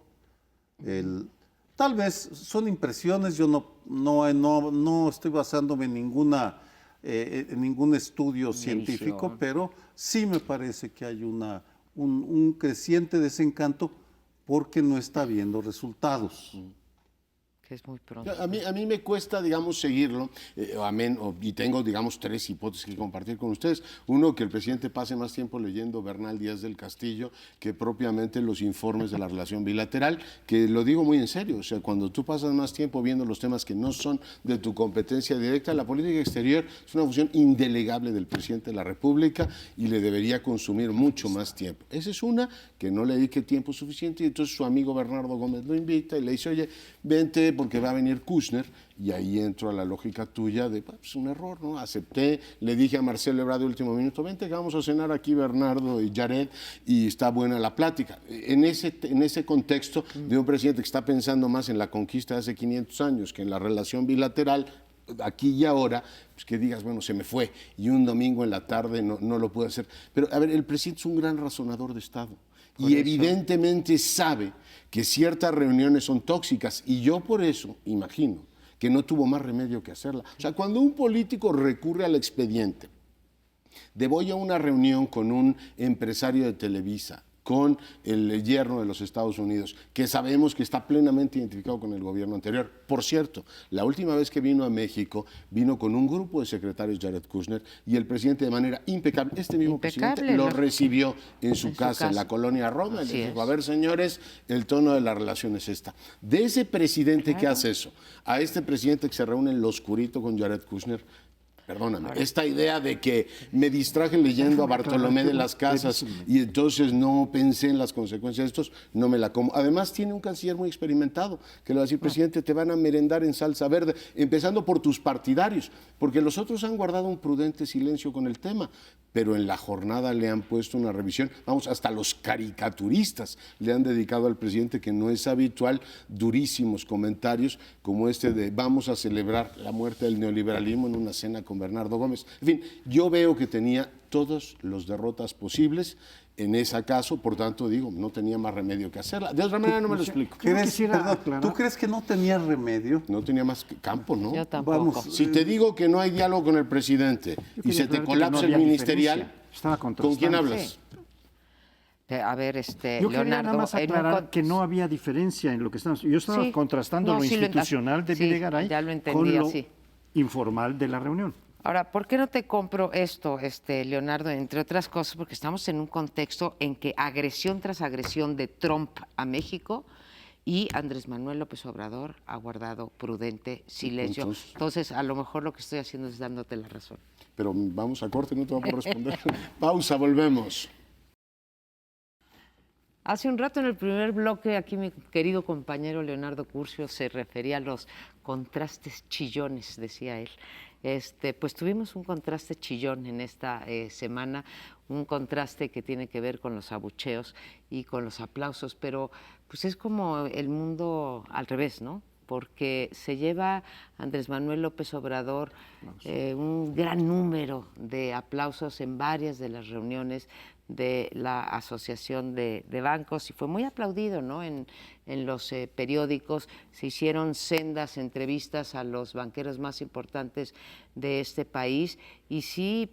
Tal vez son impresiones, yo no estoy basándome en ningún estudio científico, pero sí me parece que hay un creciente desencanto porque no está habiendo resultados. Que es muy pronto. A mí me cuesta, digamos, seguirlo, y tengo, digamos, 3 hipótesis que compartir con ustedes. Uno, que el presidente pase más tiempo leyendo Bernal Díaz del Castillo que propiamente los informes de la relación bilateral, que lo digo muy en serio. O sea, cuando tú pasas más tiempo viendo los temas que no son de tu competencia directa, la política exterior es una función indelegable del presidente de la República y le debería consumir mucho más tiempo. Esa es una, que no le dedique tiempo suficiente, y entonces su amigo Bernardo Gómez lo invita y le dice: oye, vente porque va a venir Kushner, y ahí entro a la lógica tuya de, pues, un error, ¿no? Acepté, le dije a Marcelo Ebrard de último minuto: vente que vamos a cenar aquí Bernardo y Jared, y está buena la plática. En ese contexto de un presidente que está pensando más en la conquista de hace 500 años que en la relación bilateral, aquí y ahora, pues que digas, bueno, se me fue, y un domingo en la tarde no lo puedo hacer. Pero, a ver, el presidente es un gran razonador de Estado. Y evidentemente sabe que ciertas reuniones son tóxicas, y yo por eso imagino que no tuvo más remedio que hacerla. O sea, cuando un político recurre al expediente de voy a una reunión con un empresario de Televisa, con el yerno de los Estados Unidos, que sabemos que está plenamente identificado con el gobierno anterior. Por cierto, la última vez que vino a México, vino con un grupo de secretarios, Jared Kushner, y el presidente, de manera impecable, este mismo presidente lo recibió en su casa, en la colonia Roma, y le dijo: a ver, señores, el tono de la relación es esta. De ese presidente que hace eso, a este presidente que se reúne en lo oscurito con Jared Kushner, perdóname, esta idea de que me distraje leyendo a Bartolomé de las Casas y entonces no pensé en las consecuencias de estos, no me la como. Además, tiene un canciller muy experimentado que le va a decir: presidente, te van a merendar en salsa verde, empezando por tus partidarios, porque los otros han guardado un prudente silencio con el tema, pero en la jornada le han puesto una revisión. Vamos, hasta los caricaturistas le han dedicado al presidente, que no es habitual, durísimos comentarios como este de vamos a celebrar la muerte del neoliberalismo en una cena con con Bernardo Gómez. En fin, yo veo que tenía todas las derrotas posibles en ese caso, por tanto, digo, no tenía más remedio que hacerla. De otra manera no me lo explico. ¿Tú crees que no tenía remedio? No tenía más campo, ¿no? Yo tampoco. Vamos, Si te digo que no hay diálogo con el presidente y se te colapsa el ministerial, ¿con quién hablas? A ver, Yo quería Leonardo, nada más aclarar que no había diferencia en lo que estamos. Yo estaba Sí. contrastando No, lo sí institucional de sí, Videgaray ya lo entendí con lo así. informal de la reunión. Ahora, ¿por qué no te compro esto, Leonardo? Entre otras cosas, porque estamos en un contexto en que agresión tras agresión de Trump a México y Andrés Manuel López Obrador ha guardado prudente silencio. Entonces, a lo mejor lo que estoy haciendo es dándote la razón. Pero vamos a corte, no te va a poder responder. Pausa, volvemos. Hace un rato en el primer bloque, aquí mi querido compañero Leonardo Curcio se refería a los contrastes chillones, decía él. Pues tuvimos un contraste chillón en esta semana, un contraste que tiene que ver con los abucheos y con los aplausos, pero pues es como el mundo al revés, ¿no? Porque se lleva Andrés Manuel López Obrador un gran número de aplausos en varias de las reuniones de la Asociación de Bancos y fue muy aplaudido, ¿no? En los periódicos se hicieron sendas entrevistas a los banqueros más importantes de este país y sí,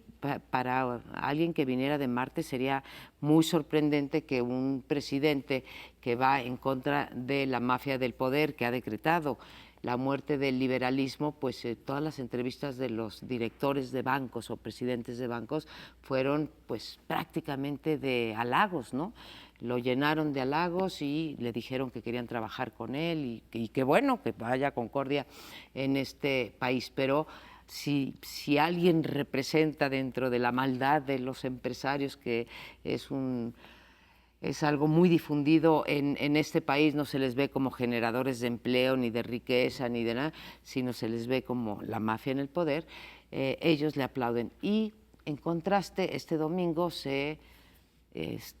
para alguien que viniera de Marte sería muy sorprendente que un presidente que va en contra de la mafia del poder, que ha decretado la muerte del liberalismo, pues todas las entrevistas de los directores de bancos o presidentes de bancos fueron pues prácticamente de halagos, ¿no? Lo llenaron de halagos y le dijeron que querían trabajar con él y que bueno, que haya concordia en este país, pero si alguien representa dentro de la maldad de los empresarios, que es algo muy difundido en este país, no se les ve como generadores de empleo, ni de riqueza, ni de nada, sino se les ve como la mafia en el poder, ellos le aplauden. Y en contraste, este domingo se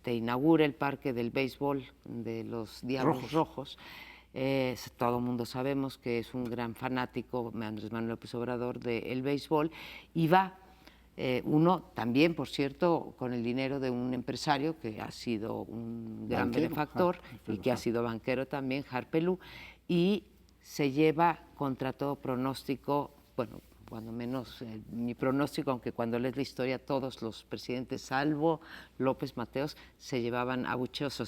inaugura el parque del béisbol de los Diablos Rojos. Todo el mundo sabemos que es un gran fanático, Andrés Manuel López Obrador, del béisbol, y va uno también, por cierto, con el dinero de un empresario que ha sido un gran benefactor y que ha sido banquero también, Harpelú, y se lleva contra todo pronóstico, bueno, cuando menos mi pronóstico, aunque cuando lees la historia todos los presidentes, salvo López Mateos, se llevan abucheos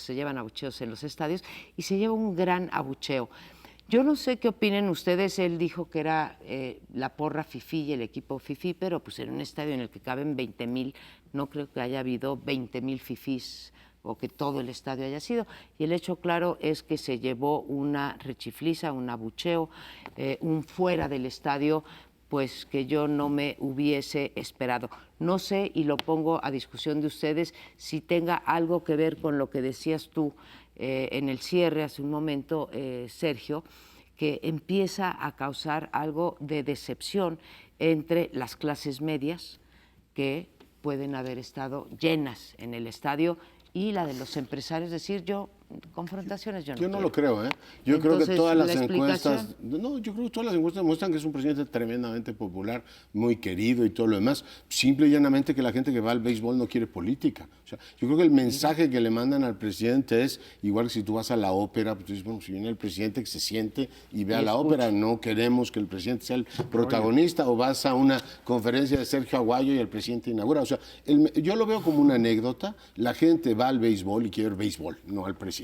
en los estadios y se lleva un gran abucheo. Yo no sé qué opinen ustedes, él dijo que era la porra fifí y el equipo fifí, pero pues en un estadio en el que caben 20,000, no creo que haya habido 20,000 fifís o que todo el estadio haya sido. Y el hecho claro es que se llevó una rechifliza, un abucheo, un fuera del estadio, pues que yo no me hubiese esperado. No sé, y lo pongo a discusión de ustedes, si tenga algo que ver con lo que decías tú en el cierre hace un momento, Sergio, que empieza a causar algo de decepción entre las clases medias que pueden haber estado llenas en el estadio y la de los empresarios, decir confrontaciones yo no quiero. Lo creo, ¿eh? Yo creo que todas las encuestas... No, yo creo que todas las encuestas muestran que es un presidente tremendamente popular, muy querido y todo lo demás. Simple y llanamente que la gente que va al béisbol no quiere política. O sea, yo creo que el mensaje que le mandan al presidente es, igual que si tú vas a la ópera, pues tú dices, bueno, si viene el presidente que se siente y vea la ópera, no queremos que el presidente sea el protagonista, o vas a una conferencia de Sergio Aguayo y el presidente inaugura. O sea, yo lo veo como una anécdota. La gente va al béisbol y quiere ver béisbol, no al presidente.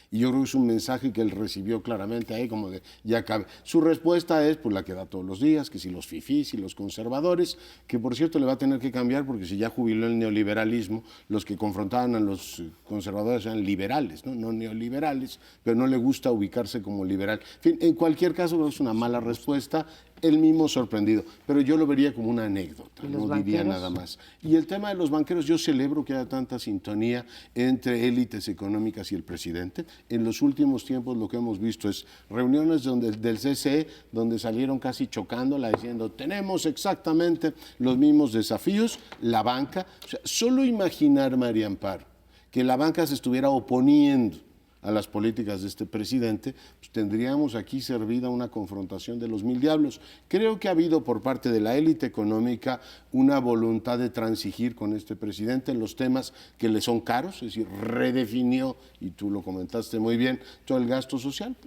Y yo creo que es un mensaje que él recibió claramente ahí, como de ya cabe. Su respuesta es pues la que da todos los días, que si los fifís y los conservadores, que por cierto le va a tener que cambiar porque si ya jubiló el neoliberalismo, los que confrontaban a los conservadores eran liberales, no neoliberales, pero no le gusta ubicarse como liberal. En fin, en cualquier caso creo que es una mala respuesta. Él mismo sorprendido, pero yo lo vería como una anécdota, no diría nada más. Y el tema de los banqueros, yo celebro que haya tanta sintonía entre élites económicas y el presidente. En los últimos tiempos lo que hemos visto es reuniones del CCE donde salieron casi chocándola diciendo tenemos exactamente los mismos desafíos, la banca. O sea, solo imaginar, María Amparo, que la banca se estuviera oponiendo a las políticas de este presidente, pues tendríamos aquí servida una confrontación de los mil diablos. Creo que ha habido por parte de la élite económica una voluntad de transigir con este presidente en los temas que le son caros, es decir, redefinió, y tú lo comentaste muy bien, todo el gasto social,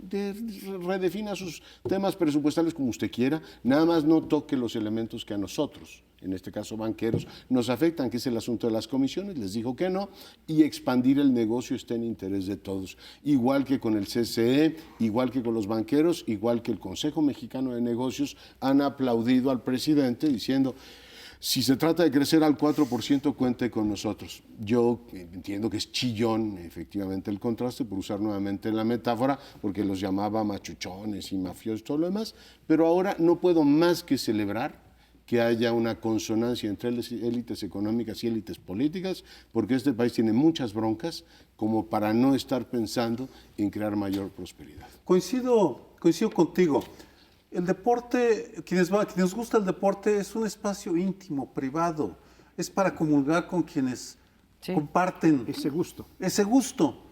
redefina sus temas presupuestales como usted quiera, nada más no toque los elementos que a nosotros, en este caso banqueros, nos afectan, que es el asunto de las comisiones, les dijo que no, y expandir el negocio está en interés de todos, igual que con el CCE, igual que con los banqueros, igual que el Consejo Mexicano de Negocios, han aplaudido al presidente diciendo: si se trata de crecer al 4%, cuente con nosotros. Yo entiendo que es chillón, efectivamente, el contraste, por usar nuevamente la metáfora, porque los llamaba machuchones y mafiosos y todo lo demás, pero ahora no puedo más que celebrar que haya una consonancia entre las élites económicas y élites políticas, porque este país tiene muchas broncas como para no estar pensando en crear mayor prosperidad. Coincido contigo. El deporte, quienes nos gusta el deporte, es un espacio íntimo, privado. Es para comulgar con quienes comparten Ese gusto. ese gusto.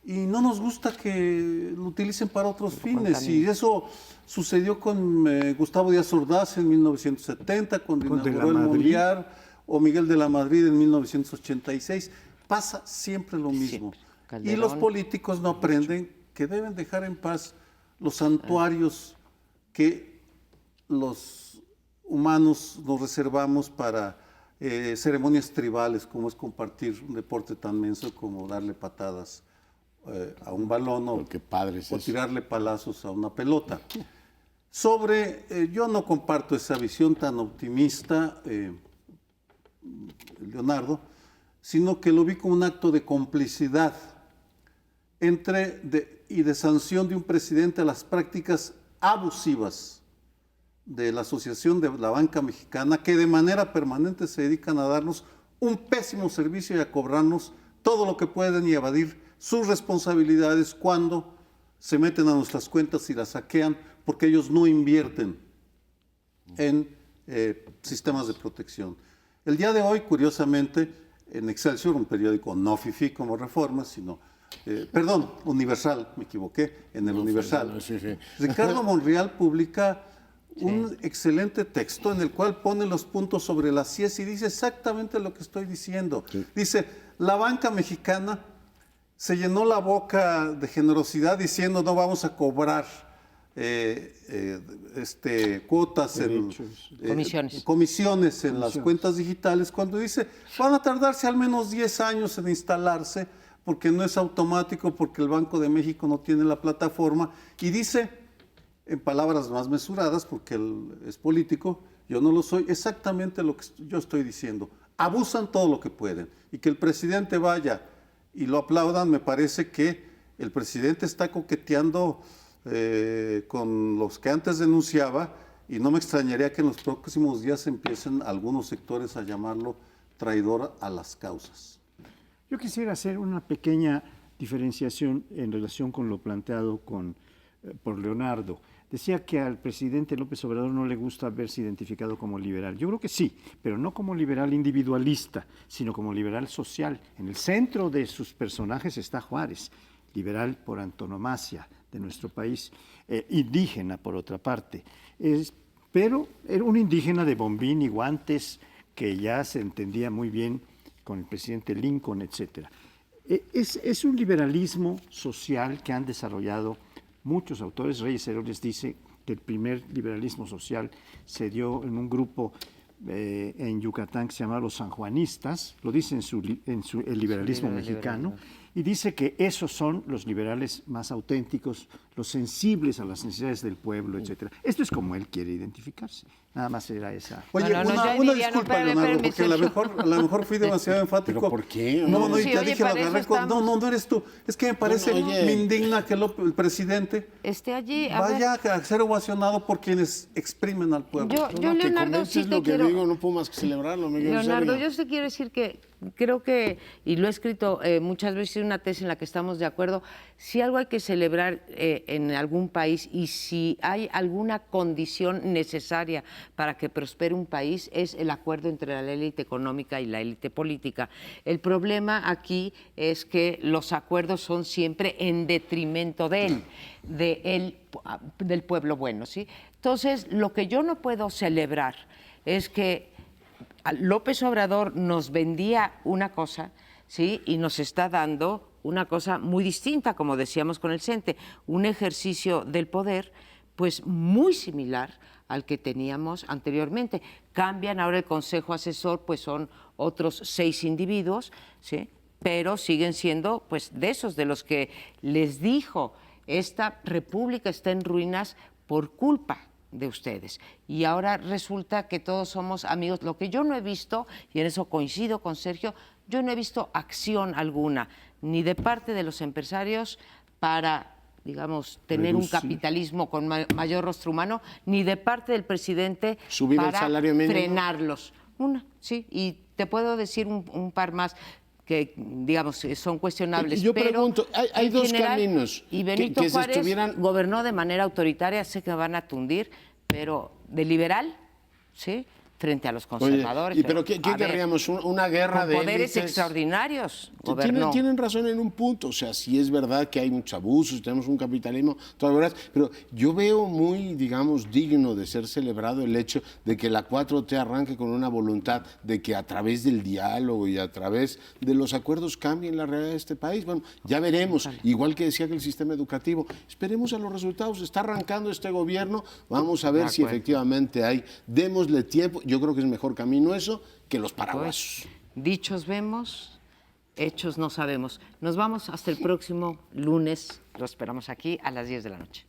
Y no nos gusta que lo utilicen para otros fines. Y eso sucedió con Gustavo Díaz Ordaz en 1970, cuando Con De la inauguró el Madrid. Mundial, o Miguel de la Madrid en 1986. Pasa siempre lo mismo. Siempre. Y Calderón. los políticos no aprenden que deben dejar en paz los santuarios que los humanos nos reservamos para ceremonias tribales, como es compartir un deporte tan menso como darle patadas a un balón o, Qué padre es o eso. tirarle palazos a una pelota. Yo no comparto esa visión tan optimista, Leonardo, sino que lo vi como un acto de complicidad y de sanción de un presidente a las prácticas abusivas de la Asociación de la Banca Mexicana, que de manera permanente se dedican a darnos un pésimo servicio y a cobrarnos todo lo que pueden y evadir sus responsabilidades cuando se meten a nuestras cuentas y las saquean, porque ellos no invierten en sistemas de protección. El día de hoy, curiosamente, en Excelsior, un periódico no fifí como Reforma, sino, Universal, me equivoqué, en el Universal, Ricardo Monreal publica un excelente texto en el cual pone los puntos sobre las IES y dice exactamente lo que estoy diciendo. Dice, la banca mexicana se llenó la boca de generosidad diciendo no vamos a cobrar cuotas, comisiones en las cuentas digitales, cuando dice van a tardarse al menos 10 años en instalarse porque no es automático, porque el Banco de México no tiene la plataforma, y dice, en palabras más mesuradas, porque él es político, yo no lo soy, exactamente lo que yo estoy diciendo. Abusan todo lo que pueden, y que el presidente vaya y lo aplaudan, me parece que el presidente está coqueteando con los que antes denunciaba, y no me extrañaría que en los próximos días empiecen algunos sectores a llamarlo traidor a las causas. Yo quisiera hacer una pequeña diferenciación en relación con lo planteado por Leonardo. Decía que al presidente López Obrador no le gusta verse identificado como liberal. Yo creo que sí, pero no como liberal individualista, sino como liberal social. En el centro de sus personajes está Juárez, liberal por antonomasia de nuestro país, indígena por otra parte. Pero era un indígena de bombín y guantes que ya se entendía muy bien con el presidente Lincoln, etc. Es un liberalismo social que han desarrollado muchos autores. Reyes Heroles dice que el primer liberalismo social se dio en un grupo en Yucatán que se llamaba los sanjuanistas, lo dice el liberalismo mexicano, y dice que esos son los liberales más auténticos, los sensibles a las necesidades del pueblo, etc. Esto es como él quiere identificarse. Nada más era esa. Oye, yo una diría, disculpa, Leonardo, porque a lo mejor fui demasiado enfático. ¿Pero por qué? No, Sí, te oye, dije, lo para eso agarré con... estamos. No eres tú. Es que me parece, me indigna que el presidente Esté allí. A vaya a ser ovacionado por quienes exprimen al pueblo. Yo Leonardo, sí te lo que quiero... digo, no puedo más que celebrarlo, Miguel. Leonardo, Sergio. yo te quiero decir que creo que, y lo he escrito muchas veces en una tesis en la que estamos de acuerdo, si algo hay que celebrar en algún país y si hay alguna condición necesaria para que prospere un país es el acuerdo entre la élite económica y la élite política. El problema aquí es que los acuerdos son siempre en detrimento del pueblo bueno, ¿sí? Entonces, lo que yo no puedo celebrar es que López Obrador nos vendía una cosa, ¿sí? Y nos está dando una cosa muy distinta, como decíamos con el CENTE, un ejercicio del poder pues muy similar al que teníamos anteriormente. Cambian ahora el Consejo Asesor, pues son otros 6 individuos, ¿sí? Pero siguen siendo pues de esos de los que les dijo, esta república está en ruinas por culpa de ustedes. Y ahora resulta que todos somos amigos. Lo que yo no he visto, y en eso coincido con Sergio, yo no he visto acción alguna, ni de parte de los empresarios para, digamos, tener un capitalismo con mayor rostro humano, ni de parte del presidente ¿Subir el para salario mínimo? frenarlos. Sí, y te puedo decir un par más que, digamos, son cuestionables. Y yo pero pregunto, hay en dos general, caminos y Benito que se Juárez estuvieran... gobernó de manera autoritaria, sé que me van a tundir, pero de liberal, ¿sí? Frente a los conservadores. Oye, pero ¿qué querríamos? ¿Una guerra con de poderes élites? extraordinarios gobernó. Tienen razón en un punto, o sea, sí es verdad que hay muchos abusos, tenemos un capitalismo, todas verdad, pero yo veo muy, digamos, digno de ser celebrado el hecho de que la 4T arranque con una voluntad de que a través del diálogo y a través de los acuerdos cambien la realidad de este país. Bueno, ya veremos, igual que decía que el sistema educativo, esperemos a los resultados, está arrancando este gobierno, vamos a ver si efectivamente hay, démosle tiempo, yo creo que es mejor camino eso que los paraguasos. Pues, dichos vemos, hechos no sabemos. Nos vamos hasta el próximo lunes, lo esperamos aquí a las 10 de la noche.